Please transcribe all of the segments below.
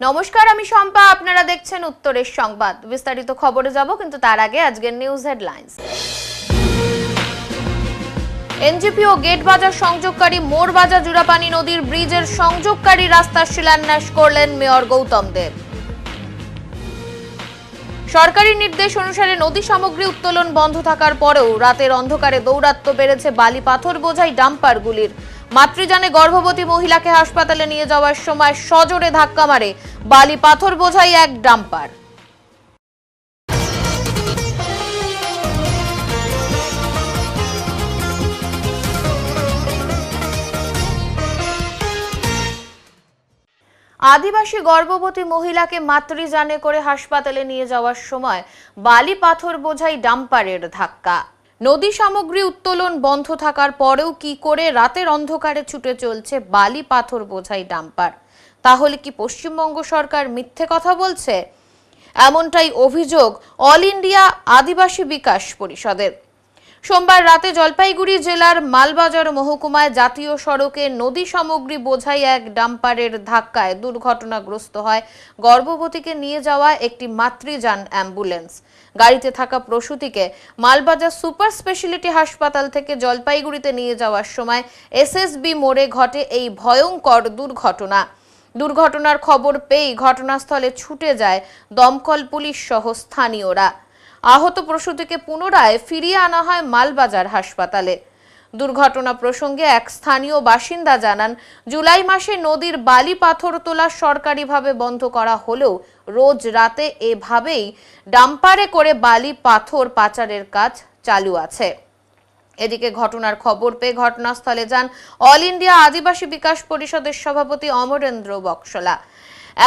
নমস্কার, আমি শম্পা। আপনারা দেখছেন উত্তরের সংবাদ। বিস্তারিত খবরে যাব, কিন্তু তার আগে আজকের নিউজ হেডলাইন্স। এনজিপি ও গেট বাজার সংযোগকারী মোরবাজার জুরাপানি নদীর ব্রিজের সংযোগকারী রাস্তার শিলান্যাস করলেন মেয়র গৌতম দেব। সরকারি নির্দেশ অনুসারে নদী সামগ্রী উত্তোলন বন্ধ থাকার পরেও রাতের অন্ধকারে দৌরাত্ম্য বেড়েছে বালি পাথর বোঝাই ডাম্পারগুলির। মাতৃযানে গর্ভবতী মহিলাকে হাসপাতালে নিয়ে যাওয়ার সময় সজোরে ধাক্কা মারে বালি পাথর বোঝাই এক ডাম্পার। আদিবাসী গর্ভবতী মহিলাকে মাতৃযানে করে হাসপাতালে নিয়ে যাওয়ার সময় বালি পাথর বোঝাই ডাম্পারের ধাক্কা। নদী সামগ্রী উত্তোলন বন্ধ থাকার পরেও কি করে রাতের অন্ধকারে ছুটে চলছে বালি পাথর বোঝাই ডাম্পার? তাহলে কি পশ্চিমবঙ্গ সরকার মিথ্যে কথা বলছে? এমনটাই অভিযোগ অল ইন্ডিয়া আদিবাসী বিকাশ পরিষদের। সোমবার রাতে জলপাইগুড়ি জেলার মালবাজার মহকুমায় জাতীয় সড়কে নদী সামগ্রী বোঝাই এক ডাম্পারের ধাক্কায় দুর্ঘটনাগ্রস্ত হয় গর্ভবতীকে নিয়ে যাওয়া একটি মাতৃযান অ্যাম্বুলেন্স। গাড়িতে থাকা প্রসূতিকে মালবাজার সুপার স্পেশালিটি হাসপাতাল থেকে জলপাইগুড়িতে নিয়ে যাওয়ার সময় এসএসবি মোড়ে ঘটে এই ভয়ঙ্কর দুর্ঘটনা। দুর্ঘটনার খবর পেয়ে ঘটনাস্থলে ছুটে যায় দমকল পুলিশ সহ স্থানীয়রা। আহত প্রসূতিকে পুনরায় ফিরিয়ে আনা হয় মালবাজার হাসপাতালে। দুর্ঘটনা প্রসঙ্গে এক স্থানীয় বাসিন্দা জানান, জুলাই মাসে নদীর বালি পাথর তোলা সরকারিভাবে বন্ধ করা হলেও রোজ রাতে এভাবেই ডাম্পারে করে বালি পাথর পাচারের কাজ চালু আছে। এদিকে ঘটনার খবর পেয়ে ঘটনাস্থলে যান অল ইন্ডিয়া আদিবাসী বিকাশ পরিষদের সভাপতি অমরেন্দ্র বক্সলা।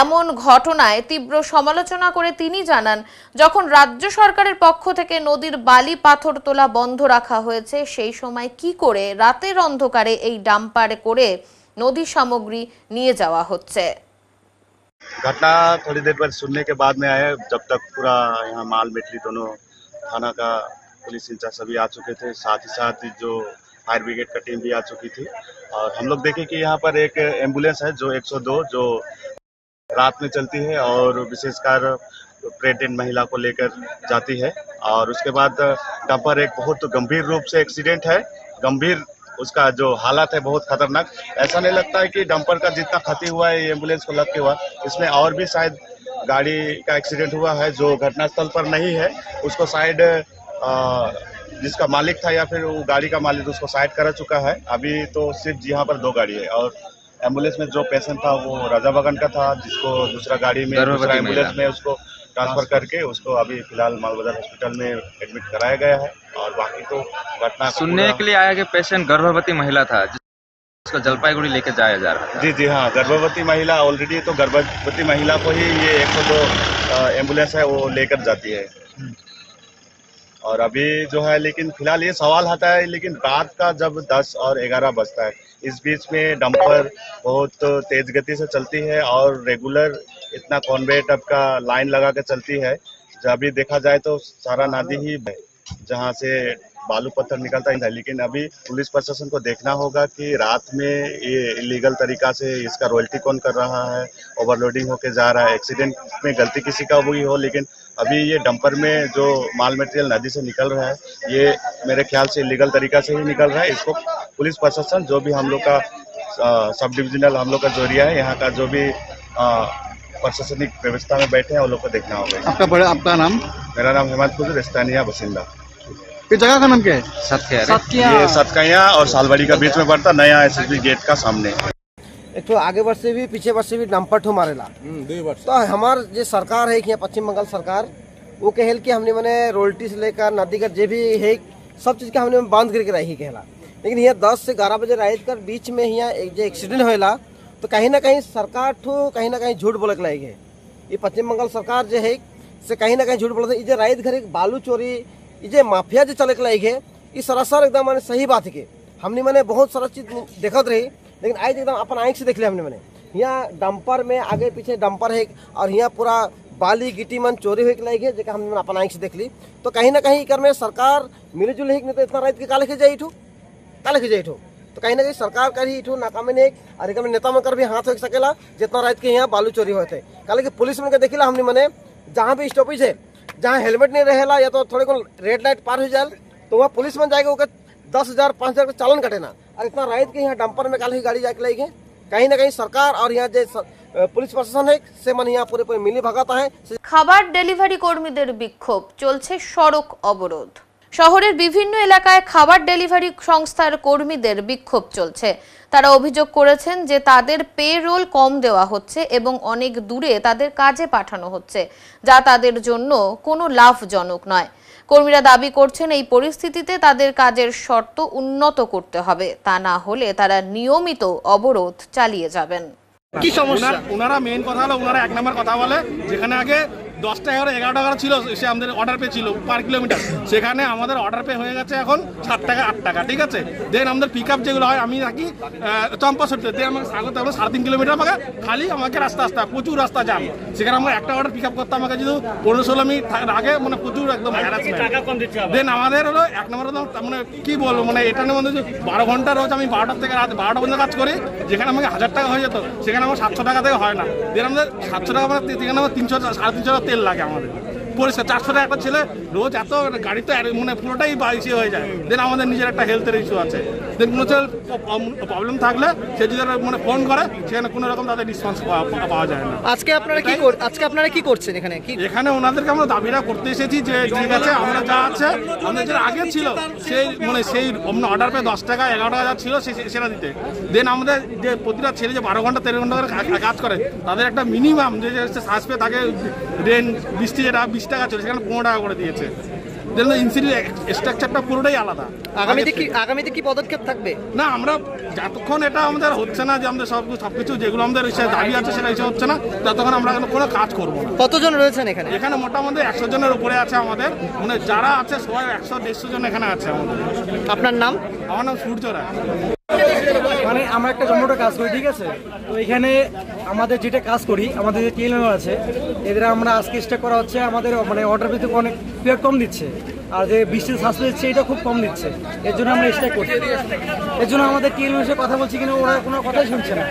এমন ঘটনায় তীব্র সমালোচনা করে তিনি জানান, যখন রাজ্য সরকারের পক্ষ থেকে নদীর বালি পাথর তোলা বন্ধ রাখা হয়েছে, সেই সময় কি করে রাতের অন্ধকারে এই ডাম্পারে করে নদী সামগ্রী নিয়ে যাওয়া হচ্ছে। घटना थोड़ी देर बाद सुनने के बाद में आया, जब तक पूरा यहाँ माल मेटली दोनों थाना का पुलिस इंचार्ज सभी आ चुके थे, साथ ही साथ जो फायर ब्रिगेड का टीम भी आ चुकी थी। और हम लोग देखे कि यहाँ पर एक एम्बुलेंस है जो 102 जो रात में चलती है और विशेषकर प्रेग्नेंट महिला को लेकर जाती है। और उसके बाद डंपर एक बहुत गंभीर रूप से एक्सीडेंट है, गंभीर उसका जो हालत है बहुत खतरनाक। ऐसा नहीं लगता है कि डंपर का जितना क्षति हुआ है ये एम्बुलेंस को लग के हुआ, इसमें और भी शायद गाड़ी का एक्सीडेंट हुआ है जो घटनास्थल पर नहीं है, उसको साइड जिसका मालिक था या फिर वो गाड़ी का मालिक उसको साइड करा चुका है। अभी तो सिर्फ यहाँ पर 2 गाड़ी है और एम्बुलेंस में जो पेशेंट था वो राजा बगन का था, जिसको दूसरा गाड़ी में दूसरा एम्बुलेंस में उसको ट्रांसफर करके उसको अभी फिलहाल मालबाजार हॉस्पिटल में एडमिट कराया गया है। और बाकी तो घटना सुनने के लिए आया कि पेशेंट गर्भवती महिला था जिसको जलपाईगुड़ी लेके जाया जा रहा था। जी हाँ, गर्भवती महिला ऑलरेडी तो गर्भवती महिला को ही ये 102 एम्बुलेंस है वो लेकर जाती है। और अभी जो है, लेकिन फिलहाल ये सवाल आता है, लेकिन रात का जब 10 और 11 बजता है, इस बीच में डंपर बहुत तेज गति से चलती है और रेगुलर इतना कॉन्वे टाइप का लाइन लगा के चलती है। जब अभी देखा जाए तो सारा नदी ही जहाँ से बालू पत्थर निकलता है। लेकिन अभी पुलिस प्रशासन को देखना होगा कि रात में ये इलीगल तरीका से इसका रॉयल्टी कौन कर रहा है, ओवरलोडिंग होके जा रहा है, एक्सीडेंट में गलती किसी का हुई हो। लेकिन अभी ये डंपर में जो माल मटेरियल नदी से निकल रहा है ये मेरे ख्याल से इलीगल तरीका से ही निकल रहा है। इसको पुलिस प्रशासन जो भी हम लोग का सब डिविजनल हम लोग का जो एरिया है, यहाँ का जो भी प्रशासनिक व्यवस्था में बैठे हैं वो लोग को देखना होगा। आपका नाम? मेरा नाम हेमंत कुजूर, स्थानीय बासिंदा। ये जगह का नाम क्या है? सतकैया। ये सतकैया और सालवाड़ी का बीच में पड़ता, नया एसएसबी गेट का सामने। एक तो आगे वर्ष से भी पीछे वर्ष से भी डंपर ठो मारेला। 2 वर्ष तो हमार जो सरकार है कि पश्चिम बंगाल सरकार वो कहल कि हमने मैंने रोयल्टी से लेकर नदी का जो भी है सब चीज का हमने बंद करके रही कहला। लेकिन यहाँ 10 से 11 बजे रात कर बीच में यहाँ एक जो एक्सीडेंट होएला तो कहीं ना कहीं सरकार ठो कहीं ना कहीं झूठ बोले के लायक है। ये पश्चिम बंगाल सरकार जो है से कहीं ना कहीं झूठ बोलते है। रात घर बालू चोरी ये माफिया जो चले के लायक है, ये सरासर एकदम मैंने सही बात है कि हमने मैंने बहुत सारा चीज देखत रही, लेकिन आज एकदम अपन आँख से देख लिया हमने। मैंने यहाँ डंपर में आगे पीछे डंपर है और यहाँ पूरा बाली गिट्टी मन चोरी हुए के लायक है, जगह हमने अपन आँख से देख ली। तो कहीं ना कहीं कर में सरकार मिलजुल है, नहीं तो इतना रात के काले के जाइठो तो तो कहीं ना कहीं सरकार का ही इठू नाकामी नहीं और एक नेता मन कर भी हाथ हो सकेला जितना रात के यहाँ बालू चोरी होते काले कि पुलिस मन के देखिला हमने मने जहाँ भी स्टॉपेज है जहाँ हेलमेट नहीं रहेला या तो थोड़े को रेड लाइट पार हो जाए तो वहाँ पुलिस मन जाएगा वो 10,000 5,000 का चालन कटेना और इतना रात के यहाँ डंपर में कल ही गाड़ी जाके लाएगी कहीं ना कहीं सरकार और यहाँ जो पुलिस प्रशासन है से मन यहाँ पूरे पूरे मिली भगाता है। খাবার ডেলিভারি কর্মীদের বিক্ষোভ, চলছে সড়ক অবরোধ। শহরের বিভিন্ন এলাকায় খাবার ডেলিভারি সংস্থার কর্মীদের বিক্ষোভ চলছে। তারা অভিযোগ করেছেন যে তাদের পে রোল কম দেওয়া হচ্ছে এবং অনেক দূরে তাদের কাজে পাঠানো হচ্ছে, যা তাদের জন্য কোনো লাভজনক নয়। কর্মীরা দাবি করছেন এই পরিস্থিতিতে তাদের কাজের শর্ত উন্নত করতে হবে, তা না হলে তারা নিয়মিত অবরোধ চালিয়ে যাবেন। কি সমস্যা? ওনারা মেইন কথা হলো ওনারা 1 নম্বর কথা বলে যেখানে আগে 10 টাকা করে 11 টাকা ছিল সে আমাদের অর্ডার পে ছিল পার কিলোমিটার, সেখানে আমাদের অর্ডার পে হয়ে গেছে এখন 7 টাকা 8 টাকা, ঠিক আছে। দেন আমাদের পিক আপ যেগুলো হয় আমি রাখি চম্পাসটিতে, দেন আমাকে স্বাগত আমরা 3.5 কিলোমিটার আমাকে খালি আমাকে রাস্তা প্রচুর রাস্তা জাম, সেখানে আমরা একটা অর্ডার পিক আপ করতে আমাকে যদি 15-16 মিনিট আগে মানে প্রচুর একদম হ্যারাসমেন্ট। দেন আমাদের হলো 1 নম্বর মানে কি বলবো মানে এটার মধ্যে 12 ঘন্টা রোজ আমি 12টা থেকে রাত 12টা পর্যন্ত কাজ করি, যেখানে আমাকে 1000 টাকা হয়ে যেত সেখানে আমার 700 টাকা থেকে হয় না। দেন আমাদের 700 টাকা মানে সেখানে আমার 300 350 টাকা তেল লাগে আমাদের পরিষ্কার। 400 টাকা একটা ছেলে রোজ এত গাড়ি তো মানে পুরোটাই ইসে হয়ে যায়। দেন আমাদের নিজের একটা হেলথের ইস্যু আছে, দেন কোনো প্রবলেম থাকলে সে যদি মানে ফোন করে সেখানে কোনো রকম তাদের রেসপন্স পাওয়া যায় না। আজকে আপনারা কি করছেন এখানে? এখানে ওনাদেরকে আমরা দাবিটা করতে এসেছি যে ঠিক আছে আমরা যা আছে আমাদের যেটা আগে ছিল সেই মানে সেই অর্ডার পে 10 টাকা 11 টাকা যা ছিল সেটা দিতে। দেন আমাদের যে প্রতিটা ছেলে যে 12 ঘন্টা 13 ঘন্টা করে কাজ করে তাদের একটা মিনিমাম যে শ্বাস পেয়ে তাকে দেন 20 টাকা ছিল সেখানে 15 টাকা করে দিয়েছে। দেন ইনসিডেন্ট স্ট্রাকচারটা পুরোটাই আলাদা। আগামীতে কি পদক্ষেপ থাকবে? না আমরা যতক্ষণ এটা আমাদের হচ্ছে না যে আমাদের সবকিছু যেগুলো আমাদের দাবি আছে সেটা হিসেবে হচ্ছে না ততক্ষণ আমরা কোনো কাজ করবো না। কতজন রয়েছেন এখানে? এখানে মোটামুটি 100 জনের উপরে আছে আমাদের, মানে যারা আছে সবাই 100-150 জন এখানে আছে আমাদের। আপনার নাম? আমার নাম সূর্য রায়। মানে আমরা একটা জমোটো কাজ করি, ঠিক আছে। তো এখানে আমাদের যেটা কাজ করি আমাদের যে টিএলএম আছে এদের আমরা আজকে স্টেক করা হচ্ছে আমাদের মানে অর্ডার পেতে অনেক পিরিয়ড কম দিচ্ছে আর যে বৃষ্টির শ্বাস দিচ্ছে এটা খুব কম দিচ্ছে, এর জন্য আমরা স্টেক করছি। এর জন্য আমাদের টিএলএম এসে কথা বলছি কিন্তু ওরা কোনো কথাই শুনছে না,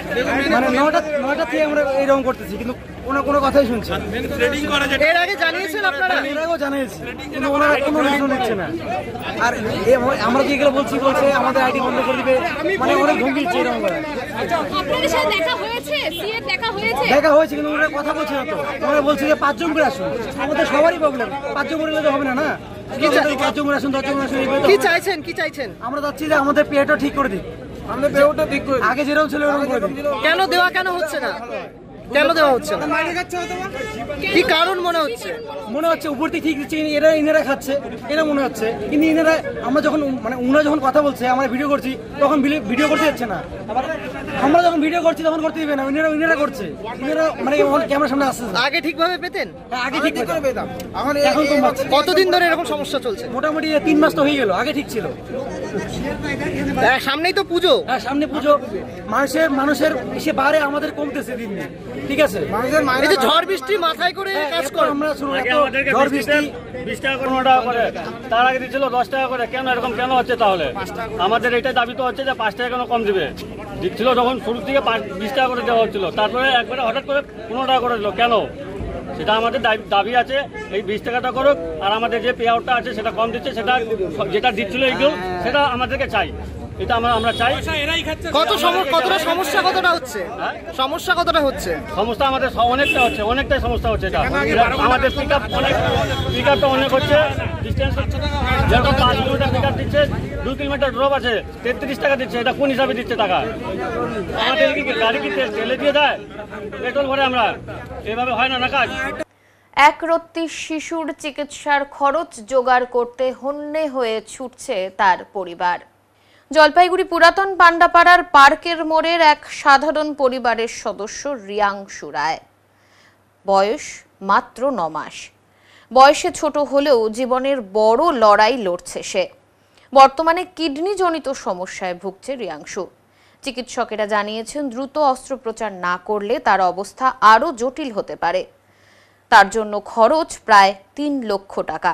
মানে 9টা থেকে আমরা এইরকম করতেছি কিন্তু ওরা কোনো কথাই শুনছে না। এর আগে জানিয়েছেন আপনারা? এর আগেও জানিয়েছি কিন্তু ওরা কোনো রিজন নিচ্ছে না। আর আমরা যেগুলো বলছে আমাদের আইডি বন্ধ করে দিবে, মানে অনেক হুমকি দিচ্ছে এরকম করে। দেখা হয়েছে কিন্তু ওরা কথা বলছে না, তো ওরা বলছে যে 5 জন করে আসুন, আমাদের সবারই প্রবলেম 5 জন করে হবে না না, 5 জন করে আসুন 10 জন করে আসুন। কি চাইছেন? আমরা চাচ্ছি যে আমাদের পেটা ঠিক করে দিক, আমাদের পেটা ঠিক করে আগে যেরকম ছিল ওরকম করে দিক। কেন হচ্ছে না? কেন দেওয়া হচ্ছে না? কি কারণ মনে হচ্ছে? উপর থেকে ঠিক দিচ্ছে, ইনারা খাচ্ছে এরা মনে হচ্ছে, কিন্তু ইনারা আমরা যখন মানে উনারা যখন কথা বলছে আমরা ভিডিও করছি তখন ভিডিও করতে যাচ্ছে না, আবার আমরা যখন ভিডিও করছি তখন করতে দিবে না, ইনারা করছে, ইনারা মানে ক্যামেরার সামনে আসছে। আগে ঠিকভাবে পেতেন? আগে ঠিক করে পেতাম, এখন কম পাচ্ছি। কতদিন ধরে এরকম সমস্যা চলছে? মোটামুটি 3 মাস তো হয়ে গেল, আগে ঠিক ছিল। সামনেই তো পুজো। হ্যাঁ সামনে পুজো, মানুষের এসে বাড়ে আমাদের কমতেছে দিন দিন, ঠিক আছে। এই যে ঝড় বৃষ্টি মাথায় করে কাজ করে আমরা ঝড় বৃষ্টি 20 টাকা 15 টাকা করে, তার আগে দিচ্ছিল 10 টাকা করে, কেন এরকম কেন হচ্ছে? তাহলে আমাদের এইটাই দাবি তো হচ্ছে যে 5 টাকা কেন কম দিবে? দিচ্ছিল যখন শুরু থেকে 20 টাকা করে দেওয়া হচ্ছিল, তারপরে একবারে হঠাৎ করে 15 টাকা করে দিল, কেন? সেটা আমাদের দাবি আছে এই 20 টাকাটা করুক, আর আমাদের যে পে আউটটা আছে সেটা কম দিচ্ছে, সেটা যেটা দিচ্ছিল এইগুলো সেটা আমাদেরকে চাই, এটা আমরা চাই। কতটা সমস্যা হচ্ছে? সমস্যা আমাদের অনেকটাই সমস্যা হচ্ছে। এটা আমাদের পিক আপটা অনেক হচ্ছে, ডিস্টেন্স যেরকম 5 কিলোমিটার পিক আপ দিচ্ছে, 2 কিলোমিটার ড্রপ আছে, 33 টাকা দিচ্ছে, এটা কোন হিসাবে দিচ্ছে টাকা? আমাদের গাড়ি কি তেলে দিয়ে দেয়? পেট্রোল ভরে আমরা, এভাবে হয় না কাজ। একরত্তি শিশুর চিকিৎসার খরচ জোগাড় করতে হন্যে হয়ে ছুটছে তার পরিবার। জলপাইগুড়ি পুরাতন পান্ডাপাড়ার পার্কের মোড়ের এক সাধারণ পরিবারের সদস্য রিয়াংশু রায়, বয়স মাত্র 9 মাস। বয়সে ছোট হলেও জীবনের বড় লড়াই লড়ছে সে। বর্তমানে কিডনি জনিত সমস্যায় ভুগছে রিয়াংশু। চিকিৎসকেরা জানিয়েছেন দ্রুত অস্ত্রোপচার না করলে তার অবস্থা আরও জটিল হতে পারে। তার জন্য খরচ প্রায় 3 লক্ষ টাকা।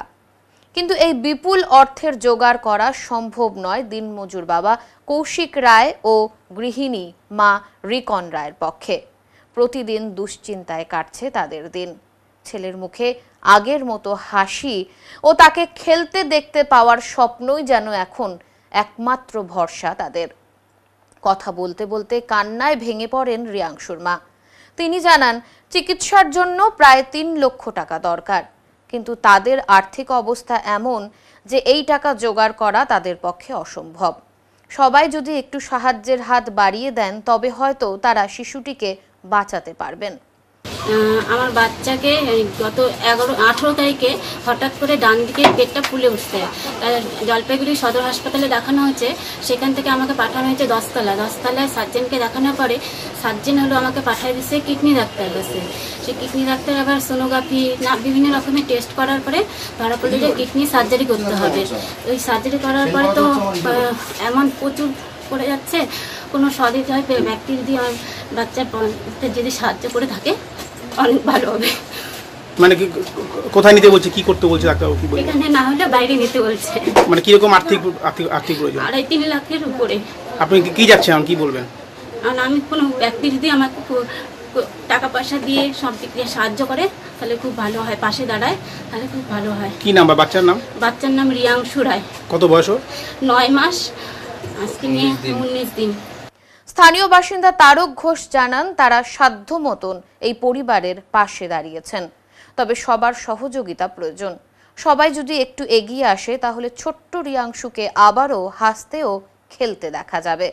কিন্তু এই বিপুল অর্থের জোগাড় করা সম্ভব নয় দিনমজুর বাবা কৌশিক রায় ও গৃহিণী মা রিকন রায়ের পক্ষে। প্রতিদিন দুশ্চিন্তায় কাটছে তাদের দিন। ছেলের মুখে আগের মতো হাসি ও তাকে খেলতে দেখতে পাওয়ার স্বপ্নই যেন এখন একমাত্র ভরসা তাদের। কথা বলতে বলতে কান্নায় ভেঙে পড়েন রিয়াংশুর মা। তিনি জানান চিকিৎসার জন্য প্রায় ৩ লক্ষ টাকা দরকার, কিন্তু তাদের আর্থিক অবস্থা এমন যে এই টাকা জোগাড় করা তাদের পক্ষে অসম্ভব। সবাই যদি একটু সাহায্যের হাত বাড়িয়ে দেন তবে হয়তো তারা শিশুটিকে বাঁচাতে পারবেন। আমার বাচ্চাকে গত 18 তারিখে হঠাৎ করে ডান দিকে পেটটা ফুলে উঠছে। জলপাইগুড়ি সদর হাসপাতালে দেখানো হয়েছে, সেখান থেকে আমাকে পাঠানো হয়েছে 10তলায় সার্জেনকে দেখানোর পরে সার্জেন হলো আমাকে পাঠিয়ে দিচ্ছে কিডনি ডাক্তার কাছে। সে কিডনি ডাক্তার আবার সোনোগ্রাফি বিভিন্ন রকমের টেস্ট করার পরে ধরা পড়লো যে কিডনি সার্জারি করতে হবে। ওই সার্জারি করার পরে তো এমন প্রচুর পড়ে যাচ্ছে, কোনো সহৃদয় ব্যক্তি যদি আমার বাচ্চার যদি সাহায্য করে থাকে অনেক ভালো হবে। মানে কি কোথায় নিতে বলছে, কি করতে বলছে ডাক্তারবাবু? কি বলছে? এখানে না হলে বাইরে নিতে বলছে। মানে কি রকম আর্থিক প্রয়োজন? 2.5-3 লাখের উপরে। আপনি কি যাচ্ছেন, কি বলবেন? আমি কোনো ব্যক্তি যদি আমাকে টাকা পয়সা দিয়ে সব দিক দিয়ে সাহায্য করে তাহলে খুব ভালো হয়, পাশে দাঁড়ায় তাহলে খুব ভালো হয়। কি নাম বাচ্চার নাম? বাচ্চার নাম রিয়াংশু রায়। কত বয়স ওর? 9 মাস, আজকে নিয়ে 19 দিন। স্থানীয় বাসিন্দা তারক ঘোষ জানান তারা সাধ্য মতন এই পরিবারের পাশে দাঁড়িয়েছেন, তবে সবার সহযোগিতা প্রয়োজন। সবাই যদি একটু এগিয়ে আসে তাহলে ছোট্ট রিয়াংশুকে আবারও হাসতে ও খেলতে দেখা যাবে।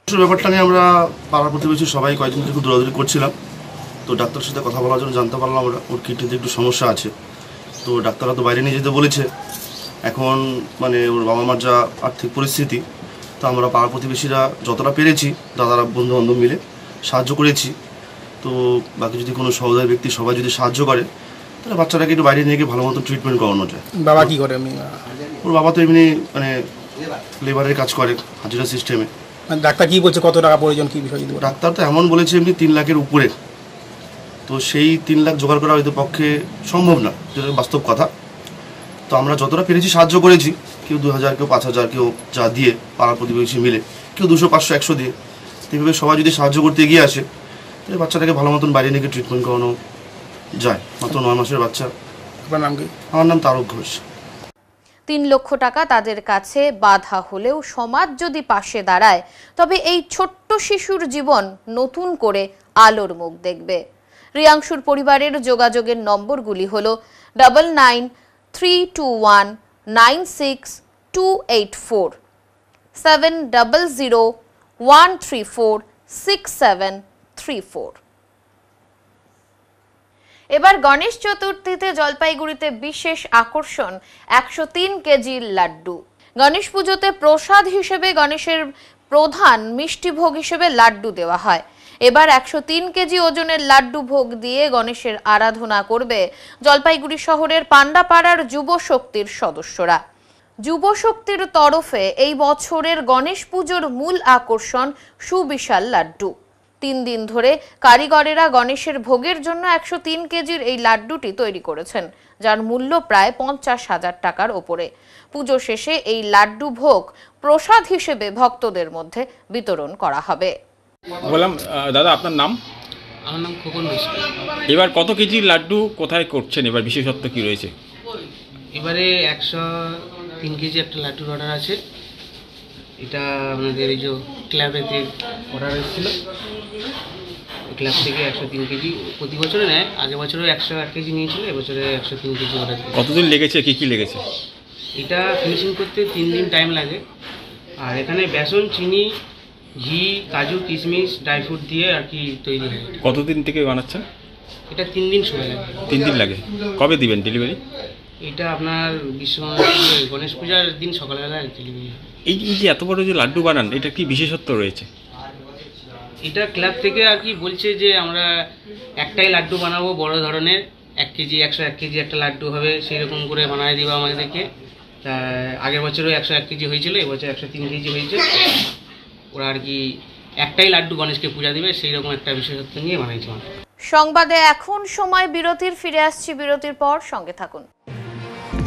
ব্যাপারটা নিয়ে আমরা পাড়া প্রতিবেশী সবাই কয়েকদিন থেকে দৌড়াদৌড়ি করছিলাম, তো ডাক্তারের সাথে কথা বলার জন্য জানতে পারলাম আমরা ওর কিডনিতে একটু সমস্যা আছে। তো ডাক্তাররা তো বাইরে নিয়ে যেতে বলেছে। এখন মানে ওর বাবা মার যা আর্থিক পরিস্থিতি, তো আমরা পাড়া প্রতিবেশীরা যতটা পেরেছি দাদারা বন্ধু বান্ধব মিলে সাহায্য করেছি। তো বাকি যদি কোনো সহৃদয় ব্যক্তি সবাই যদি সাহায্য করে তাহলে বাচ্চাটাকে একটু বাইরে নিয়ে গিয়ে ভালো মতো ট্রিটমেন্ট করানো যায়। বাবা কি করে? ওর বাবা তো এমনি মানে লেবারের কাজ করে হাজিরা সিস্টেমে। ডাক্তার কি বলছে কত টাকা প্রয়োজন, কি বিষয়? ডাক্তার তো এমন বলেছে এমনি 3 লাখের উপরে, তো সেই 3 লাখ জোগাড় করা হয়তো পক্ষে সম্ভব না, যেটা বাস্তব কথা। তো আমরা যতটা পেরেছি সাহায্য করেছি, কেউ 2000, কেউ 5000, কেউ যা দিয়ে পাড়া প্রতিবেশী মিলে, কেউ 200, 500, 100 দিয়ে। এইভাবে সবাই যদি সাহায্য করতে এগিয়ে আসে তাহলে বাচ্চাটাকে ভালো মতন বাইরে নিয়ে ট্রিটমেন্ট করানো যায়। মাত্র 9 মাসের বাচ্চা। আপনার নাম কি? আমার নাম তারক ঘোষ। 3 লক্ষ টাকা তাদের কাছে বাধা হলেও সমাজ যদি পাশে দাঁড়ায় তবে এই ছোট্ট শিশুর জীবন নতুন করে আলোর মুখ দেখবে। রিয়াংশুর পরিবারের যোগাযোগের নম্বরগুলি হলো 9932196284, 7001346734। এবার গণেশ চতুর্থীতে জলপাইগুড়িতে বিশেষ আকর্ষণ 103 কেজির লাড্ডু। গণেশ পুজোতে প্রসাদ হিসেবে গণেশের প্রধান মিষ্টি ভোগ হিসেবে লাড্ডু দেওয়া হয়। এবার 103 কেজি ওজনের লাড্ডু ভোগ দিয়ে গণেশের আরাধনা করবে জলপাইগুড়ি শহরের পান্ডাপাড়ার যুব শক্তির সদস্যরা। যুব শক্তির তরফে এই বছরের গণেশ পুজোর মূল আকর্ষণ সুবিশাল লাড্ডু। 3 দিন ধরে কারিগরেরা গণেশের ভোগের জন্য 103 কেজির এই লাড্ডুটি তৈরি করেছেন, যার মূল্য প্রায় 50,000 টাকার ওপরে। পুজো শেষে এই লাড্ডু ভোগ প্রসাদ হিসেবে ভক্তদের মধ্যে বিতরণ করা হবে। বললাম দাদা আপনার নাম? আমার নাম খোকন মিশ্র। এবার কত কেজির লাড্ডু কোথায় করছেন, এবার বিশেষত্ব কি রয়েছে? এবারে 103 কেজি একটা লাড্ডুর অর্ডার আছে। এটা আমাদের এই যে ক্লাবেতে অর্ডার এসেছিল, ক্লাব থেকে 103 কেজি প্রতি বছরে নেয়। আগের বছরও 101 কেজি নিয়েছিল, এবছরে 103 কেজি অর্ডার। কতদিন লেগেছে, কি কি লেগেছে? এটা ফিনিশিং করতে 3 দিন টাইম লাগে। আর এখানে বেসন, চিনি, ঘি, কাজু, কিশমিশ, ড্রাই ফ্রুট দিয়ে আর কি তৈরি হয়। কতদিন থেকে বানাচ্ছেন? এটা 3 দিন সময় লাগে। 3 দিন লাগে। কবে দিবেন ডেলিভারি? এটা আপনার গণেশ পূজার দিন সকালবেলা ডেলিভারি। এই যে এত বড় যে লাড্ডু বানান, এটা কি বিশেষত্ব রয়েছে? এটা ক্লাব থেকে আর কি বলছে যে আমরা একটাই লাড্ডু বানাবো বড় ধরনের, 1 কেজি 101 কেজি একটা লাড্ডু হবে, সেই রকম করে বানিয়ে দিবা আমাদেরকে। তা আগের বছরও 101 কেজি হয়েছিল, এবছর 103 কেজি হয়েছে। ওরা আর কি একটাই লাড্ডু গণেশকে পূজা দিবে, সেই রকম একটা বিশেষত্ব নিয়ে বানাইছিলাম। সংবাদে এখন সময় বিরতির, ফিরে আসছি বিরতির পর, সঙ্গে থাকুন।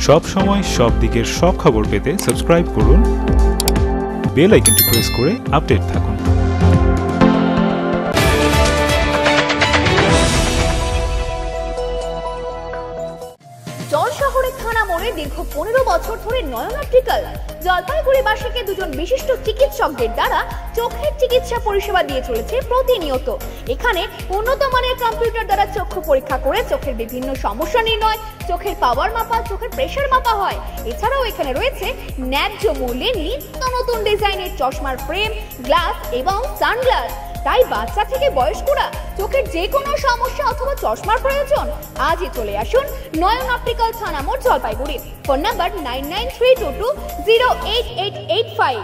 সব সময় সব দিকের সব খবর পেতে সাবস্ক্রাইব করুন, বেল আইকনটি প্রেস করে আপডেট থাকুন। শহরের থানা মোড়ে দীর্ঘ 15 বছর ধরে নয়ন অপটিক্যাল জলপাইগুড়িবাসীকে দুজন বিশিষ্ট চিকিৎসকদের দ্বারা চোখের চিকিৎসা পরিষেবা দিয়ে চলেছে প্রতিনিয়ত। এখানে উন্নত মানের কম্পিউটার দ্বারা চক্ষু পরীক্ষা করে চোখের বিভিন্ন সমস্যা নির্ণয়, চোখের পাওয়ার মাপা, চোখের প্রেসার মাপা হয়। এছাড়াও এখানে রয়েছে ন্যায্য মূল্যে নিত্য নতুন ডিজাইনের চশমার ফ্রেম, গ্লাস এবং সানগ্লাস। তাই বাচ্চা থেকে বয়স্করা চোখের যে কোনো সমস্যা অথবা চশমার প্রয়োজন আজই চলে আসুন নয়ন অপটিক্যাল থানা মোড় জলপাইগুড়ি। Phone number 9932208885।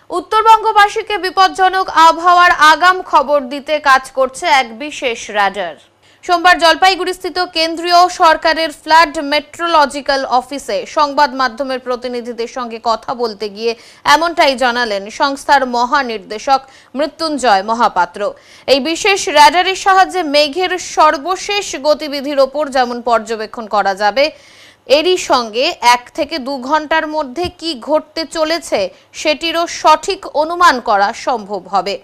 উত্তরবঙ্গবাসীকে বিপজ্জনক আবহাওয়ার আগাম খবর দিতে কাজ করছে এক বিশেষ রাডার। সোমবার জলপাইগুড়িস্থিত কেন্দ্রীয় সরকারের ফ্লাড মেট্রোলজিক্যাল অফিসে সংবাদ মাধ্যমের প্রতিনিধিদের সঙ্গে কথা বলতে গিয়ে এমনটাই জানালেন সংস্থার মহানির্দেশক মৃত্যুঞ্জয় মহাপাত্র। এই বিশেষ রাডারের সাহায্যে মেঘের সর্বশেষ গতিবিধির ওপর যেমন পর্যবেক্ষণ করা যাবে, এরই সঙ্গে 1 থেকে 2 ঘন্টার মধ্যে কি ঘটতে চলেছে সেটিরও সঠিক অনুমান করা সম্ভব হবে।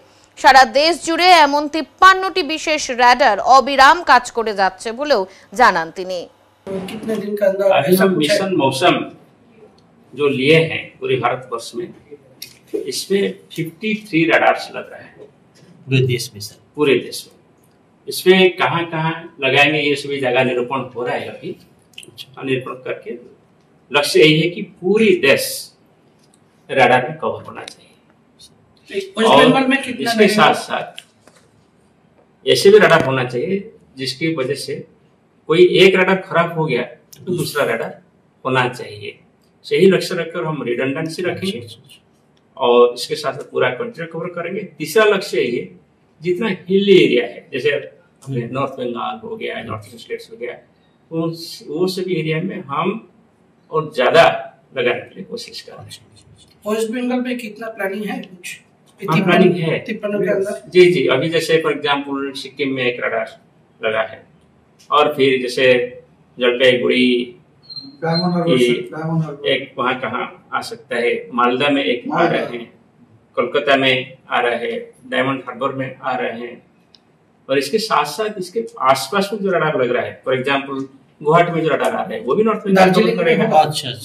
সারা দেশ জুড়ে এমন 53টি বিশেষ রাডার অবিরাম কাজ করে যাচ্ছে বলেও জানান তিনি। कितने दिन का अंदर अभी सब मिशन मौसम जो लिए हैं पूरे भारतवर्ष में, इसमें 53 रडार्स लग रहा है पूरे देश में सर, पूरे देश में। इसमें कहाँ कहाँ लगाएंगे ये सभी जगह निरूपण हो रहा है अभी। निरूपण करके लक्ष्य यही है कि पूरी देश रडार में कवर होना चाहिए। और इसके साथ साथ ऐसे भी रडार होना चाहिए जिसकी वजह से कोई एक रडार खराब हो गया तो दूसरा रडार होना चाहिए। सही लक्ष्य रखकर हम रिडंडेंसी रखेंगे और इसके साथ पूरा कंट्री कवर करेंगे। तीसरा लक्ष्य ये जितना हिली एरिया है, जैसे अपने नॉर्थ बंगाल हो गया, नॉर्थ ईस्ट स्टेट्स हो गया, वो सभी एरिया में हम और ज्यादा लगाने के लिए कोशिश कर रहे हैं। वेस्ट बंगाल में कितना प्लानिंग है? कुछ प्लानिंग है जी जी। अभी जैसे फॉर एग्जाम्पल सिक्किम में एक रडार लगा है, और फिर जैसे जलपाईगुड़ी एक वहाँ कहाँ आ सकता है, मालदा में एक आ रहे हैं, कोलकाता में आ रहे हैं, डायमंड हार्बर में आ रहे हैं। और इसके साथ साथ इसके आसपास में जो रडार लग रहा है, फॉर एग्जाम्पल गुवाहाटी में जो रडार आ रहा है वो भी नॉर्थ बंगाल करेगा।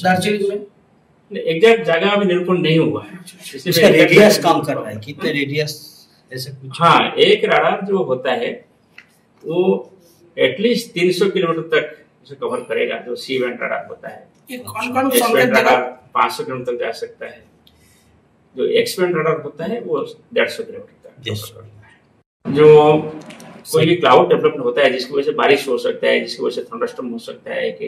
दार्जिलिंग में एग्जैक्ट जगह अभी निरूपण नहीं हुआ है, इसका रेडियस काम कर रहा है, कितने रेडियस ऐसे कुछ? हाँ, एक रडार जो होता है वो एटलीस्ट 300 किलोमीटर तक इसे कवर करेगा, जो सी बैंड रडार होता है। रडार 500 किलोमीटर तक जा सकता है, जो एक्स बैंड रडार होता है वो 150 किलोमीटर तक कवर करता है। जो कोई भी क्लाउड डेवलपमेंट होता है जिसकी वजह से बारिश हो सकता है, जिसकी वजह से थंडरस्टॉर्म हो सकता है, कि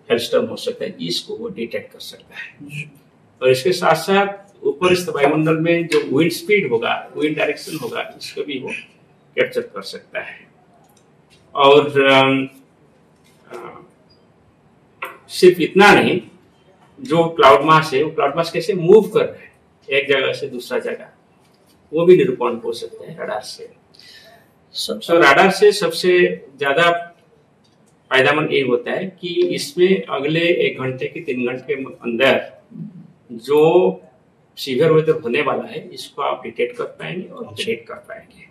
हेलस्टॉर्म हो सकता है, इसको वो डिटेक्ट कर सकता है। और इसके साथ साथ ऊपर वायुमंडल में जो विंड स्पीड होगा, विंड डायरेक्शन होगा, इसको भी वो कैप्चर कर सकता है। और सिर्फ इतना नहीं, जो क्लाउड मास है वो क्लाउड मास कैसे मूव कर रहा है एक जगह से दूसरा जगह, वो भी निरूपण हो सकता है रडार से। तो रडार से सबसे ज्यादा फायदामंद ये होता है कि इसमें अगले 1 घंटे की 3 घंटे के अंदर जो सीवियर वेदर होने वाला है इसको आप डिटेक्ट कर पाएंगे और प्रेडिक्ट कर पाएंगे।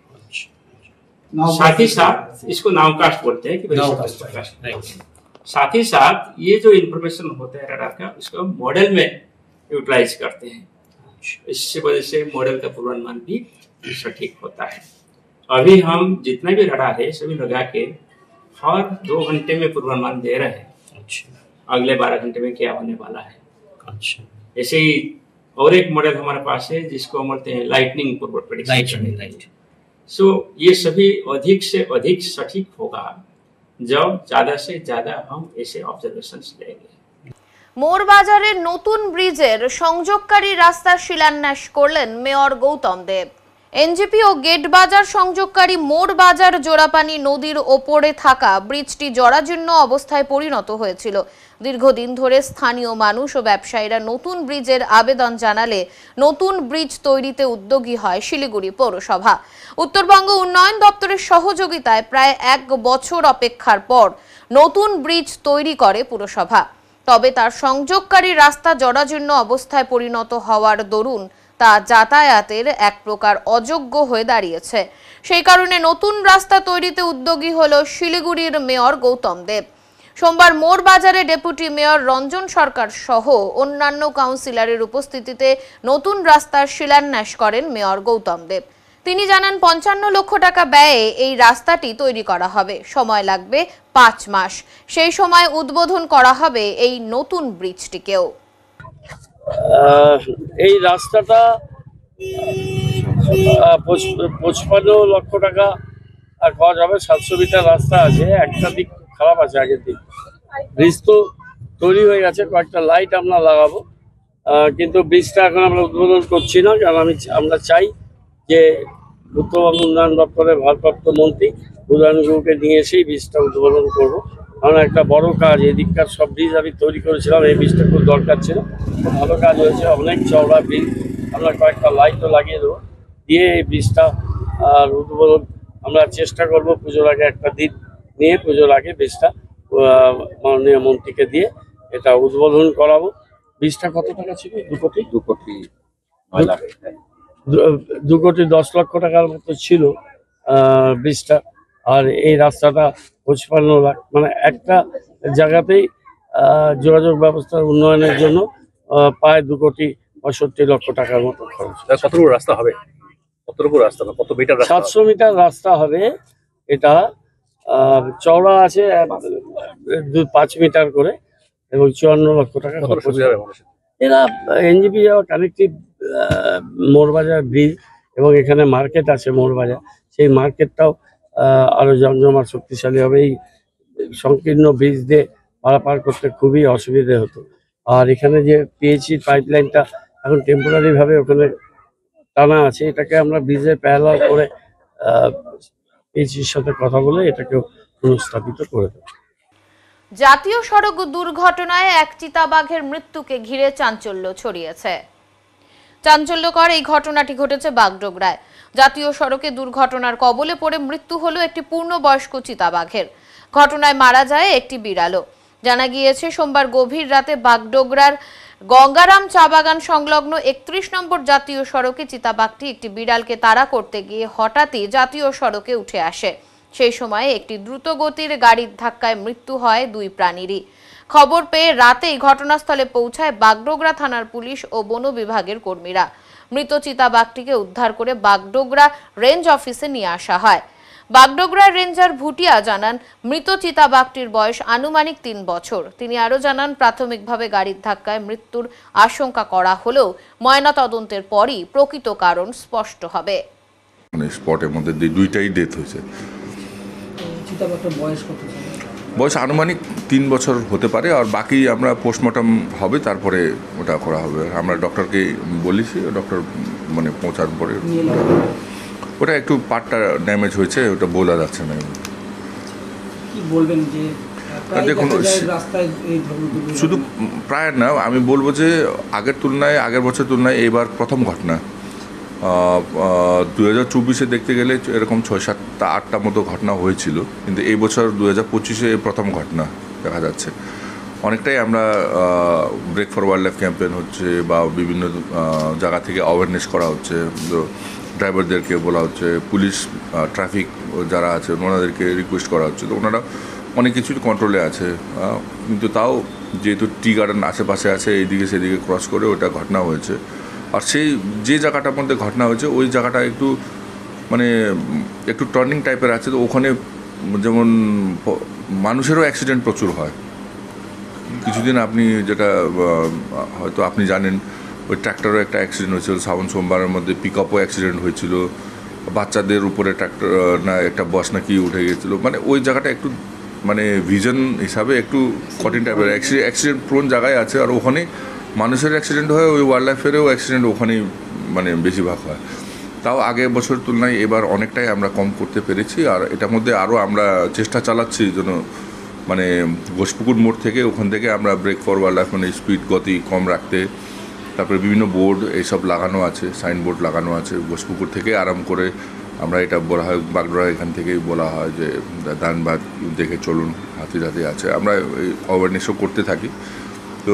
साथ ही साथ इसको नाउकास्ट बोलते हैं कि साथ ही साथ ये जो इंफॉर्मेशन होता है रडार का, इसको मॉडल में यूटिलाइज करते हैं। इससे वजह से मॉडल का पूर्वानुमान भी सटीक होता है। अभी हम जितना भी रडार है सभी लगा के हर 2 घंटे में पूर्वानुमान दे रहे हैं। अगले 12 घंटे में क्या होने वाला है। ऐसे ही और एक मॉडल हमारे पास है जिसको हम बोलते हैं लाइटनिंग प्रेडिक्शन। सो ये सभी अधिक से अधिक सटीक होगा जब ज्यादा से ज्यादा हम ऐसे ऑब्जर्वेशंस लेंगे। মোরবাজারের নতুন ব্রিজের সংযোগকারী রাস্তার শিলান্যাস করলেন মেয়র গৌতম দেব। এনজেপি ও গেট বাজার সংযোগকারী মোড় বাজার জোড়াপানি নদীর ওপরে থাকা ব্রিজটি জরাজীর্ণ অবস্থায় পরিণত হয়েছিল। দীর্ঘদিন ধরে স্থানীয় মানুষ ও ব্যবসায়ীরা নতুন ব্রিজের আবেদন জানালে নতুন ব্রিজ তৈরিতে উদ্যোগী হয় শিলিগুড়ি পৌরসভা। উত্তরবঙ্গ উন্নয়ন দপ্তরের সহযোগিতায় প্রায় 1 বছর অপেক্ষার পর নতুন ব্রিজ তৈরি করে পুরসভা। তবে তার সংযোগকারী রাস্তা জরাজীর্ণ অবস্থায় পরিণত হওয়ার দরুন তা যাতায়াতের এক প্রকার অযোগ্য হয়ে দাঁড়িয়েছে। সেই কারণে নতুন রাস্তা তৈরিতে উদ্যোগী হলো শিলিগুড়ির মেয়র গৌতম দেব। সোমবার মোড় বাজারে ডেপুটি মেয়র রঞ্জন সরকার সহ অন্যান্য কাউন্সিলরের উপস্থিতিতে নতুন রাস্তার শিলান্যাস করেন মেয়র গৌতম দেব। তিনি জানান 55 লক্ষ টাকা ব্যয়ে এই রাস্তাটি তৈরি করা হবে, সময় লাগবে 5 মাস। সেই সময় উদ্বোধন করা হবে এই নতুন ব্রিজটিকেও। এই রাস্তাটা 55 লক্ষ টাকা খরচ হবে। 700 মিটার রাস্তা আছে, একটা দিক খারাপ আছে, আগের দিক ব্রিজ তো তৈরি হয়ে গেছে, কয়েকটা লাইট আমরা লাগাবো, কিন্তু ব্রিজটা এখন আমরা উদ্বোধন করছি না, কারণ আমরা চাই যে উত্তরবঙ্গ উন্নয়ন দপ্তরের ভারপ্রাপ্ত মন্ত্রী উদয়নগুরুকে নিয়ে এসেই ব্রিজটা উদ্বোধন করবো। কারণ একটা বড় কাজ, এদিককার সব ব্রিজ আমি তৈরি করেছিলাম, এই ব্রিজটা খুব দরকার ছিল, খুব ভালো কাজ হয়েছে, অনেক চওড়া ব্রিজ, আমরা কয়েকটা লাইটও লাগিয়ে দেবো, দিয়ে এই ব্রিজটা আর উদ্বোধন আমরা চেষ্টা করবো পুজোর আগে একটা দিন নিয়ে, পুজোর আগে ব্রিজটা মাননীয় মন্ত্রীকে দিয়ে এটা উদ্বোধন করাবো। ব্রিজটা কত টাকা ছিল? 2 কোটি 10 লক্ষ টাকার মতো ছিল ব্রিজটা। আর এই রাস্তাটা 55 লাখ, মানে একটা জায়গাতেই যোগাযোগ ব্যবস্থার উন্নয়নের জন্য প্রায় 2 কোটি 65 লক্ষ টাকার মতো খরচ। কতটুকু রাস্তা হবে? কতটুকু রাস্তা, কত মিটার? 700 মিটার রাস্তা হবে। এটা চওড়া আছে 5 মিটার করে এবং 54 লক্ষ টাকা খরচ হবে। এরা এনজেপি যাওয়া কানেক্টিভ মোড় বাজার ব্রিজ এবং এখানে মার্কেট আছে মোড় বাজার, সেই মার্কেটটাও আরো জমজমাট শক্তিশালী হবে। এই সংকীর্ণ ব্রিজ দিয়ে পারাপার করতে খুবই অসুবিধে হতো। আর এখানে যে পিএইচি পাইপলাইনটা এখন টেম্পোরারি ভাবে ওখানে টানা আছে, এটাকে আমরা ব্রিজের প্যারালাল করে পিএইচির সাথে কথা বলে এটাকে পুনঃস্থাপিত করে দেব। জাতীয় সড়ক দুর্ঘটনায় এক চিতাবাঘের মৃত্যুকে ঘিরে চাঞ্চল্য ছড়িয়েছে। চাঞ্চল্যকর এই ঘটনাটি ঘটেছে বাগডোগরায়। জাতীয় সড়কে দুর্ঘটনার কবলে পড়ে মৃত্যু হলো একটি পূর্ণবয়স্ক চিতাবাঘের। ঘটনায় মারা যায় একটি বিড়ালও। জানা গিয়েছে সোমবার গভীর রাতে বাগডোগরার গঙ্গারাম চা বাগান সংলগ্ন 31 নম্বর জাতীয় সড়কে চিতাবাঘটি একটি বিড়ালকে তাড়া করতে গিয়ে হঠাৎই জাতীয় সড়কে উঠে আসে। সেই সময় একটি দ্রুতগতির গাড়ির ধাক্কায় মৃত্যু হয় 2 প্রাণীরই। খবর পেয়ে রাতেই ঘটনাস্থলে পৌঁছায় বাগডোগরা থানার পুলিশ ও বন বিভাগের কর্মীরা। মৃত চিতাবাঘটিকে উদ্ধার করে বাগডোগরা রেঞ্জ অফিসে নিয়ে আসা হয়। বাগডোগরা রেঞ্জার ভুটিয়া জানান মৃত চিতাবাঘটির বয়স আনুমানিক 3 বছর। তিনি আরো জানান প্রাথমিকভাবে গাড়ির ধাক্কায় মৃত্যুর আশঙ্কা করা হলেও ময়নাতদন্তের পরই প্রকৃত কারণ স্পষ্ট হবে। মানে স্পটের মধ্যে দুইটাই ডেথ হয়েছে। চিতাবাঘটার বয়স কত? বয়স আনুমানিক 3 বছর হতে পারে, আর বাকি আমরা পোস্টমর্টম হবে, তারপরে ওটা করা হবে। আমরা ডক্টরকে বলেছি, ডক্টর মানে পৌঁছার পরে ওটা একটু পার্টটা ড্যামেজ হয়েছে, ওটা বোঝা যাচ্ছে না। কি বলবেন যে দেখুন, শুধু প্রায় না, আমি বলবো যে আগের বছর তুলনায় এবার প্রথম ঘটনা। 2024-এ দেখতে গেলে এরকম 6-7-8টা মতো ঘটনা হয়েছিল, কিন্তু এই বছর 2025-এ প্রথম ঘটনা দেখা যাচ্ছে। অনেকটাই আমরা break for wildlife campaign হচ্ছে বা বিভিন্ন জায়গা থেকে অ্যাওয়ারনেস করা হচ্ছে, ড্রাইভারদেরকে বলা হচ্ছে, পুলিশ ট্রাফিক যারা আছে ওনাদেরকে রিকোয়েস্ট করা হচ্ছে। তো ওনারা অনেক কিছু কন্ট্রোলে আছে, কিন্তু তাও যেহেতু টি গার্ডেন আশেপাশে আছে, এইদিকে সেদিকে ক্রস করে ওটা ঘটনা হয়েছে। আর সেই যে জায়গাটার মধ্যে ঘটনা হয়েছে ওই জায়গাটা একটু টার্নিং টাইপের আছে, তো ওখানে যেমন মানুষেরও অ্যাক্সিডেন্ট প্রচুর হয়। কিছুদিন আপনি যেটা হয়তো আপনি জানেন, ওই ট্র্যাক্টরও একটা অ্যাক্সিডেন্ট হয়েছিল, সোমবারের মধ্যে পিকআপও অ্যাক্সিডেন্ট হয়েছিল, বাচ্চাদের উপরে ট্র্যাক্টর না একটা বাস নাকি উঠে গিয়েছিলো। মানে ওই জায়গাটা একটু ভিজন হিসাবে একটু কঠিন টাইপের অ্যাক্সিডেন্ট প্রোন জায়গায় আছে। আর ওখানে মানুষের অ্যাক্সিডেন্ট হয়, ওই ওয়াইল্ড লাইফেরও অ্যাক্সিডেন্ট ওখানেই বেশিরভাগ হয়। তাও আগের বছর তুলনায় এবার অনেকটাই আমরা কম করতে পেরেছি। আর এটার মধ্যে আরও আমরা চেষ্টা চালাচ্ছি যেন মানে ঘোষপুকুর মোড় থেকে ওখান থেকে আমরা ব্রেক ফরওয়ার্ড লাইফ মানে স্পিড গতি কম রাখতে, তারপরে বিভিন্ন বোর্ড এইসব লাগানো আছে, সাইনবোর্ড লাগানো আছে। ঘোষপুকুর থেকে আরাম করে আমরা এটা বলা হয়, বাগডোরা এখান থেকেই বলা হয় যে ধানবাদ দেখে চলুন, হাতি আছে। আমরা এই অ্যাওয়ারনেসও করতে থাকি। তো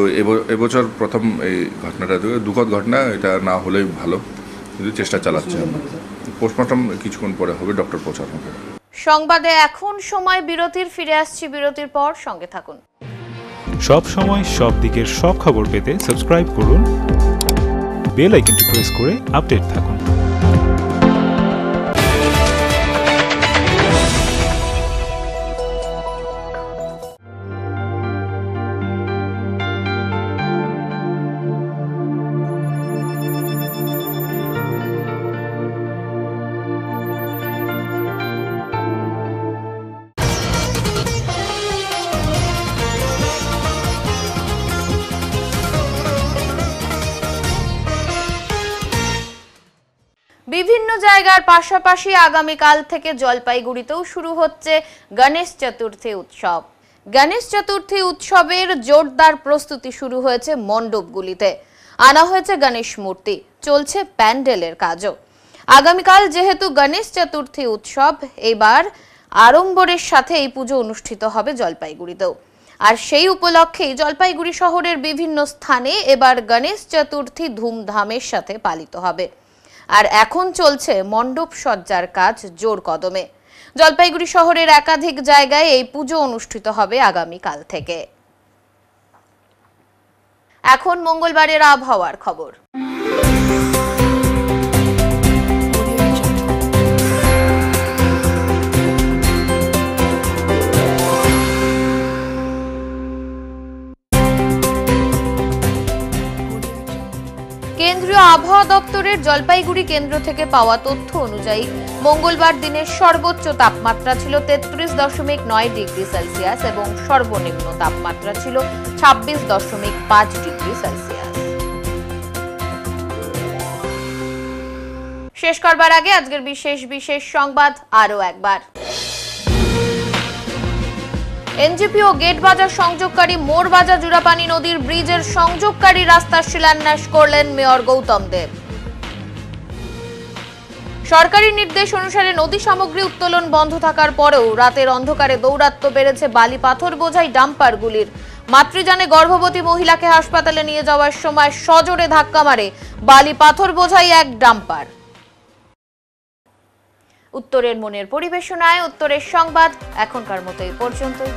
এবছর প্রথম এই ঘটনাটা দুঃখদ ঘটনা, এটা না হলেই ভালো, কিন্তু চেষ্টা চালাচ্ছি আমরা। পোস্টমর্টম কিছুক্ষণ পরে হবে, ডক্টর পৌঁছানো হবে। সংবাদে এখন সময় বিরতির, ফিরে আসছি বিরতির পর, সঙ্গে থাকুন। সব সময় সব দিকের সব খবর পেতে সাবস্ক্রাইব করুন, বেল আইকনটি প্রেস করে আপডেট থাকুন। বিভিন্ন জায়গার পাশাপাশি আগামীকাল থেকে জলপাইগুড়িতেও শুরু হচ্ছে গণেশ চতুর্থী উৎসব। গণেশ চতুর্থী উৎসবের জোরদার প্রস্তুতি শুরু হয়েছে মণ্ডপগুলিতে। আনা হয়েছে গণেশ মূর্তি, চলছে প্যান্ডেলের কাজও। আগামীকাল যেহেতু গণেশ চতুর্থী উৎসব, এবার আড়ম্বরের সাথে এই পুজো অনুষ্ঠিত হবে জলপাইগুড়িতেও। আর সেই উপলক্ষেই জলপাইগুড়ি শহরের বিভিন্ন স্থানে এবার গণেশ চতুর্থী ধুমধামের সাথে পালিত হবে। আর এখন চলছে মণ্ডপ সজ্জার কাজ জোর কদমে। জলপাইগুড়ি শহরের একাধিক জায়গায় এই পুজো অনুষ্ঠিত হবে আগামীকাল থেকে। এখন মঙ্গলবারের আবহাওয়ার খবর। কেন্দ্রীয় আবহাওয়া দপ্তরের জলপাইগুড়ি কেন্দ্র থেকে পাওয়া তথ্য অনুযায়ী মঙ্গলবার দিনের সর্বোচ্চ তাপমাত্রা ছিল 33.9 ডিগ্রি সেলসিয়াস এবং সর্বনিম্ন তাপমাত্রা ছিল 26.5 ডিগ্রি সেলসিয়াস। শেষ করবার আগে আজকের বিশেষ সংবাদ আরো একবার। এনজিপি ও গেট বাজার সংযোগকারী মোরবাজার জুরাপানি নদীর ব্রিজের সংযোগকারী রাস্তার শিলান্যাস করলেন মেয়র গৌতম দেব। সরকারি নির্দেশ অনুসারে নদী সামগ্রী উত্তোলন বন্ধ থাকার পরেও রাতের অন্ধকারে দৌরাত্ম্য বেড়েছে বালি পাথর বোঝাই ডাম্পারগুলির। মাতৃযানে গর্ভবতী মহিলাকে হাসপাতালে নিয়ে যাওয়ার সময় সজোরে ধাক্কা মারে বালি পাথর বোঝাই এক ডাম্পার। উত্তরের মনের পরিবেশনায় উত্তরের সংবাদ এখনকার মতো এই পর্যন্তই।